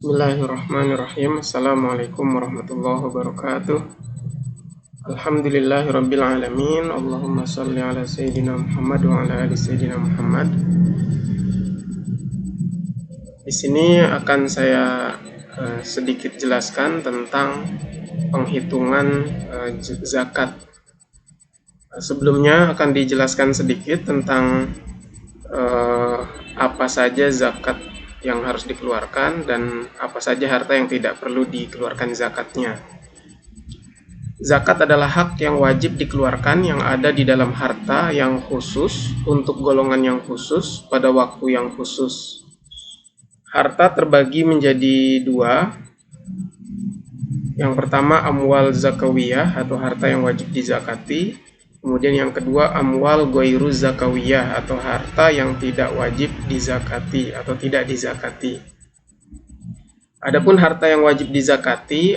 Bismillahirrahmanirrahim. Assalamualaikum warahmatullahi wabarakatuh. Alhamdulillahirabbil alamin. Allahumma shalli ala sayyidina Muhammad wa ala ali sayyidina Muhammad. Di sini akan saya sedikit jelaskan tentang penghitungan zakat. Sebelumnya akan dijelaskan sedikit tentang apa saja zakat yang harus dikeluarkan dan apa saja harta yang tidak perlu dikeluarkan zakatnya. Zakat adalah hak yang wajib dikeluarkan yang ada di dalam harta yang khusus untuk golongan yang khusus pada waktu yang khusus. Harta terbagi menjadi dua. Yang pertama amwal zakawiyah atau harta yang wajib dizakati. Kemudian yang kedua amwal ghairu zakawiyah atau harta yang tidak wajib dizakati atau tidak dizakati. Adapun harta yang wajib dizakati,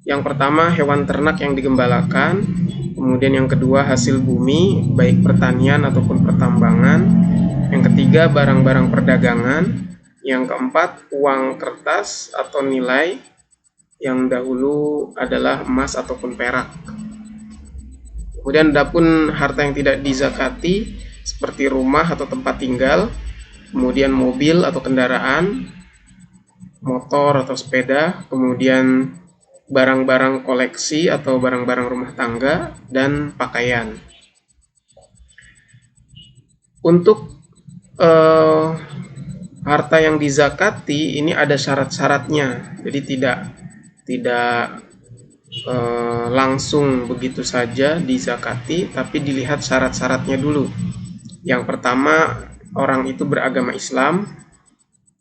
yang pertama hewan ternak yang digembalakan, kemudian yang kedua hasil bumi baik pertanian ataupun pertambangan, yang ketiga barang-barang perdagangan, yang keempat uang kertas atau nilai yang dahulu adalah emas ataupun perak. Kemudian adapun harta yang tidak dizakati seperti rumah atau tempat tinggal, kemudian mobil atau kendaraan, motor atau sepeda, kemudian barang-barang koleksi atau barang-barang rumah tangga, dan pakaian. Untuk harta yang dizakati ini ada syarat-syaratnya, jadi tidak langsung begitu saja dizakati, tapi dilihat syarat-syaratnya dulu. Yang pertama, orang itu beragama Islam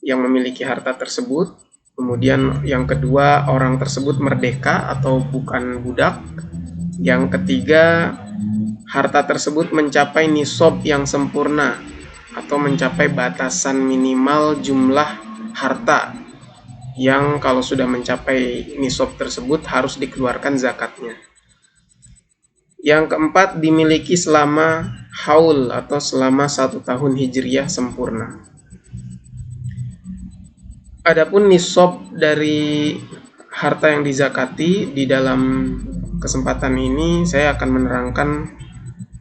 yang memiliki harta tersebut. Kemudian yang kedua, orang tersebut merdeka atau bukan budak. Yang ketiga, harta tersebut mencapai nisab yang sempurna atau mencapai batasan minimal jumlah harta yang kalau sudah mencapai nisab tersebut harus dikeluarkan zakatnya. Yang keempat, dimiliki selama haul atau selama 1 tahun hijriyah sempurna. Adapun nisab dari harta yang dizakati, di dalam kesempatan ini saya akan menerangkan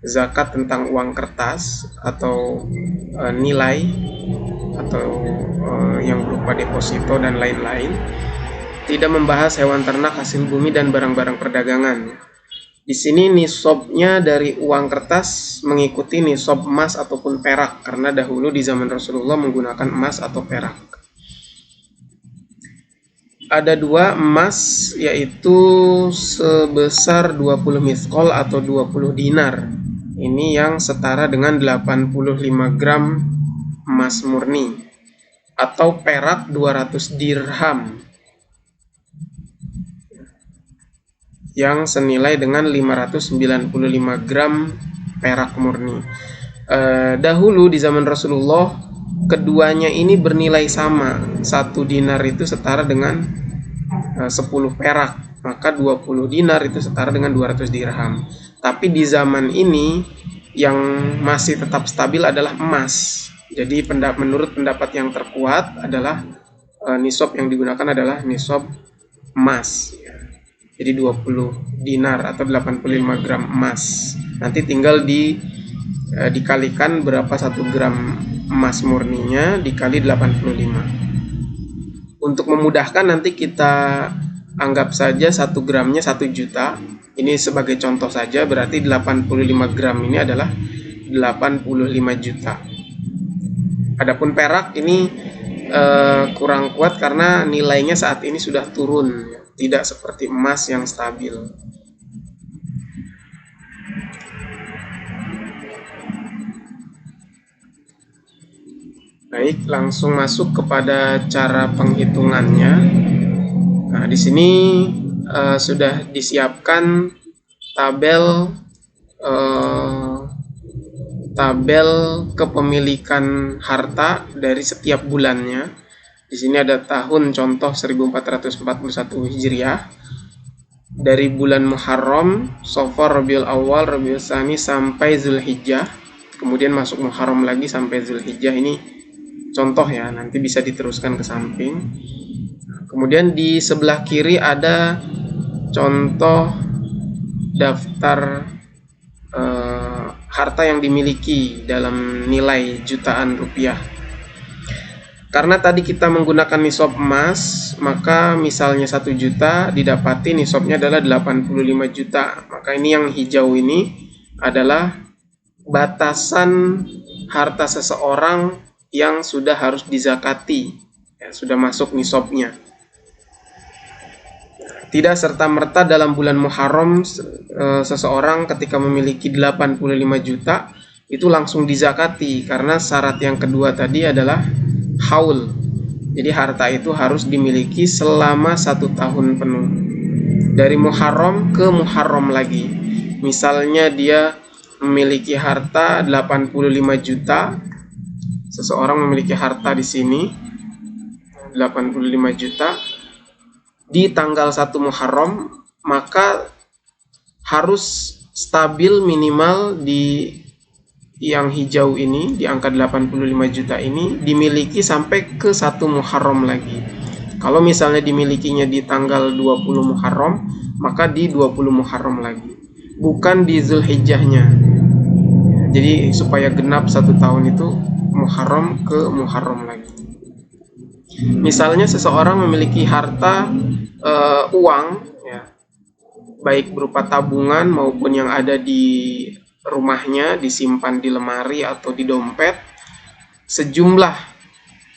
zakat tentang uang kertas atau nilai atau yang berupa deposito dan lain-lain, tidak membahas hewan ternak, hasil bumi, dan barang-barang perdagangan. Di sini nisabnya dari uang kertas mengikuti nisab emas ataupun perak, karena dahulu di zaman Rasulullah menggunakan emas atau perak. Ada dua emas, yaitu sebesar 20 miskol atau 20 dinar. Ini yang setara dengan 85 gram emas murni, atau perak 200 dirham yang senilai dengan 595 gram perak murni. Dahulu di zaman Rasulullah keduanya ini bernilai sama. 1 dinar itu setara dengan 10 perak, maka 20 dinar itu setara dengan 200 dirham. Tapi di zaman ini yang masih tetap stabil adalah emas. Jadi menurut pendapat yang terkuat adalah nisab yang digunakan adalah nisab emas. Jadi 20 dinar atau 85 gram emas. Nanti tinggal dikalikan berapa 1 gram emas murninya dikali 85. Untuk memudahkan nanti kita anggap saja 1 gramnya 1 juta. Ini sebagai contoh saja, berarti 85 gram ini adalah 85 juta. Adapun perak ini kurang kuat karena nilainya saat ini sudah turun, tidak seperti emas yang stabil. Baik, langsung masuk kepada cara penghitungannya. Nah, di sini sudah disiapkan tabel kepemilikan harta dari setiap bulannya. Di sini ada tahun contoh 1441 Hijriah. Dari bulan Muharram, Safar, Rabiul Awal, Rabiul Tsani sampai Zulhijjah. Kemudian masuk Muharram lagi sampai Zulhijjah. Ini contoh ya, nanti bisa diteruskan ke samping. Kemudian di sebelah kiri ada contoh daftar harta yang dimiliki dalam nilai jutaan rupiah. Karena tadi kita menggunakan nisab emas, maka misalnya 1 juta didapati nisabnya adalah 85 juta. Maka ini yang hijau ini adalah batasan harta seseorang yang sudah harus dizakati, ya, sudah masuk nisabnya. Tidak serta-merta dalam bulan Muharram seseorang ketika memiliki 85 juta itu langsung dizakati, karena syarat yang kedua tadi adalah haul. Jadi harta itu harus dimiliki selama 1 tahun penuh. Dari Muharram ke Muharram lagi. Misalnya dia memiliki harta 85 juta. Seseorang memiliki harta di sini 85 juta di tanggal 1 Muharram, maka harus stabil minimal di yang hijau ini, di angka 85 juta ini dimiliki sampai ke 1 Muharram lagi. Kalau misalnya dimilikinya di tanggal 20 Muharram, maka di 20 Muharram lagi, bukan di Zulhijjahnya. Jadi supaya genap 1 tahun itu Muharram ke Muharram lagi. Misalnya seseorang memiliki harta uang, ya, baik berupa tabungan maupun yang ada di rumahnya, disimpan di lemari atau di dompet, sejumlah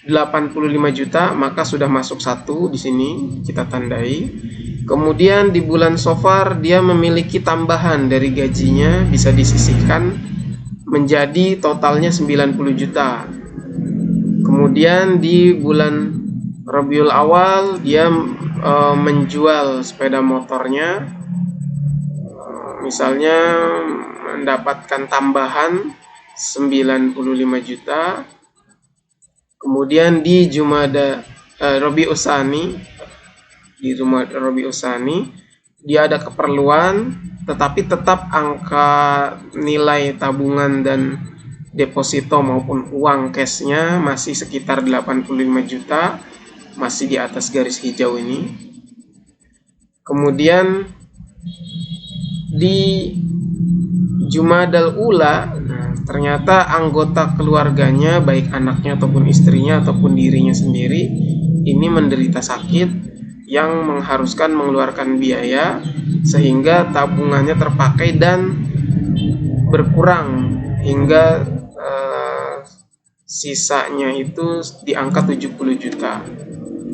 85 juta, maka sudah masuk 1 di sini kita tandai. Kemudian di bulan Safar dia memiliki tambahan dari gajinya, bisa disisihkan menjadi totalnya 90 juta. Kemudian di bulan Rabiul Awal dia menjual sepeda motornya, misalnya mendapatkan tambahan 95 juta. Kemudian di Rabiul Tsani, di Rabiul Tsani dia ada keperluan, tetapi tetap angka nilai tabungan dan deposito maupun uang cashnya masih sekitar 85 juta, masih di atas garis hijau ini. Kemudian di Jumadal Ula, ternyata anggota keluarganya, baik anaknya ataupun istrinya ataupun dirinya sendiri, ini menderita sakit yang mengharuskan mengeluarkan biaya, sehingga tabungannya terpakai dan berkurang hingga sisanya itu di angka 70 juta.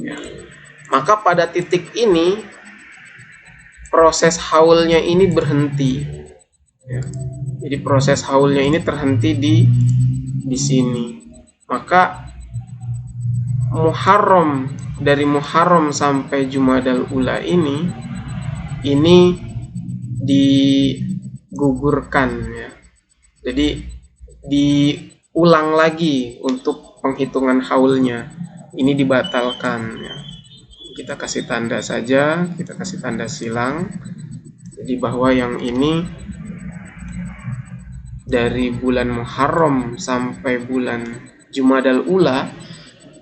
Ya. Maka pada titik ini proses haulnya ini berhenti. Ya. Jadi proses haulnya ini terhenti di sini. Maka Muharram, dari Muharram sampai Jumadal Ula ini digugurkan, ya. Jadi diulang lagi untuk penghitungan haulnya. Ini dibatalkan, ya. Kita kasih tanda saja, kita kasih tanda silang. Jadi bahwa yang ini dari bulan Muharram sampai bulan Jumadal Ula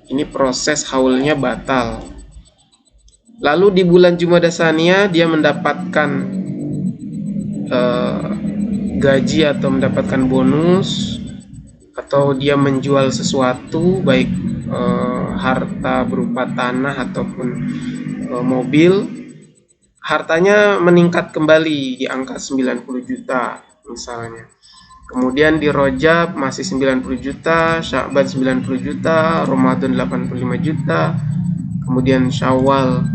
ini proses haulnya batal. Lalu di bulan Jumadah Tsaniyah dia mendapatkan gaji atau mendapatkan bonus, atau dia menjual sesuatu, baik harta berupa tanah ataupun mobil, hartanya meningkat kembali di angka 90 juta misalnya. Kemudian di Rajab masih 90 juta, Sya'ban 90 juta, Ramadan 85 juta, kemudian Syawal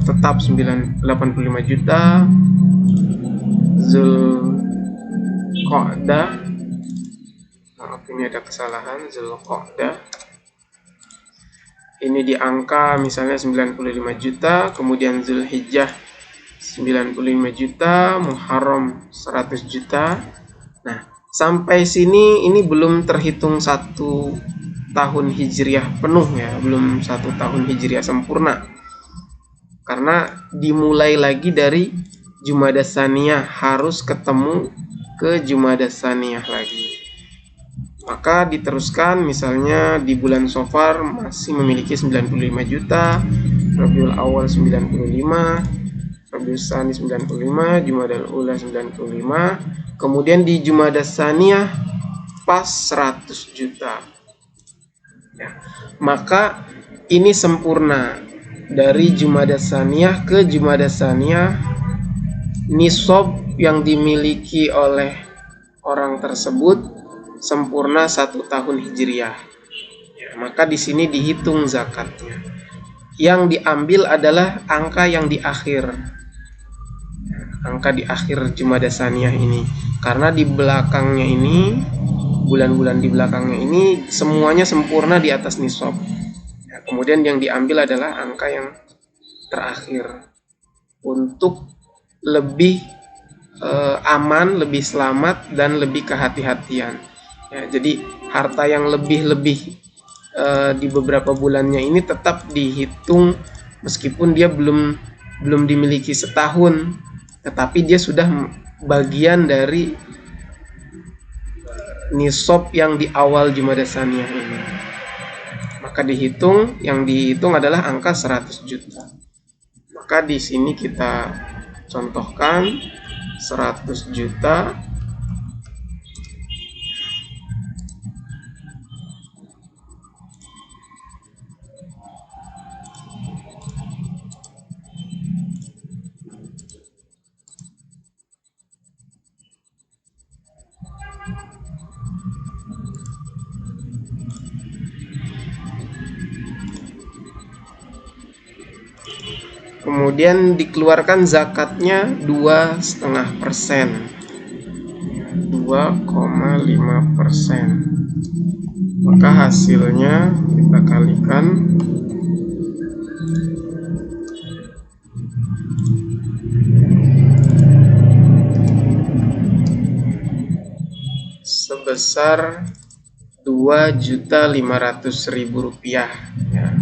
tetap 85 juta, Zulqa'dah, maaf ini ada kesalahan, Zulqa'dah ini di angka misalnya 95 juta, kemudian Zulhijjah 95 juta, Muharram 100 juta. Nah, sampai sini ini belum terhitung 1 tahun Hijriah penuh, ya, belum 1 tahun Hijriah sempurna. Karena dimulai lagi dari Jumadah Tsaniyah, harus ketemu ke Jumadah Tsaniyah lagi. Maka diteruskan, misalnya di bulan Safar masih memiliki 95 juta, Rabiul Awal 95, Rabiul Tsani 95, Jumadal Ula 95, kemudian di Jumadas Tsaniyah pas 100 juta. Ya. Maka ini sempurna. Dari Jumadas Tsaniyah ke Jumadas Tsaniyah, nisab yang dimiliki oleh orang tersebut sempurna 1 tahun Hijriah. Ya, maka di sini dihitung zakatnya. Yang diambil adalah angka yang di akhir. Angka di akhir Jumadas Tsaniyah ini. Karena di belakangnya ini, bulan-bulan di belakangnya ini semuanya sempurna di atas nisab. Ya, kemudian yang diambil adalah angka yang terakhir untuk lebih aman, lebih selamat, dan lebih kehati-hatian. Ya, jadi harta yang lebih-lebih di beberapa bulannya ini tetap dihitung meskipun dia belum dimiliki setahun, tetapi dia sudah bagian dari nisab yang di awal Jumadas Tsaniyah ini. Maka yang dihitung adalah angka 100 juta. Maka di sini kita contohkan 100 juta kemudian dikeluarkan zakatnya 2,5%, 2,5%. Maka hasilnya kita kalikan sebesar 2.500.000 rupiah. Ya.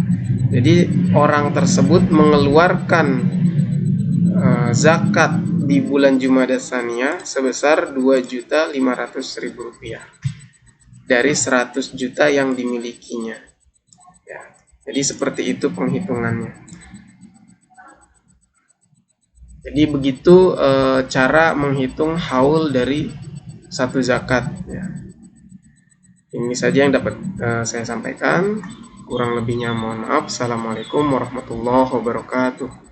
Jadi orang tersebut mengeluarkan zakat di bulan Jumadas Tsaniyah sebesar 2.500.000 rupiah dari 100 juta yang dimilikinya. Ya. Jadi seperti itu penghitungannya. Jadi begitu cara menghitung haul dari satu zakat. Ya. Ini saja yang dapat saya sampaikan. Kurang lebihnya mohon maaf. Assalamualaikum warahmatullahi wabarakatuh.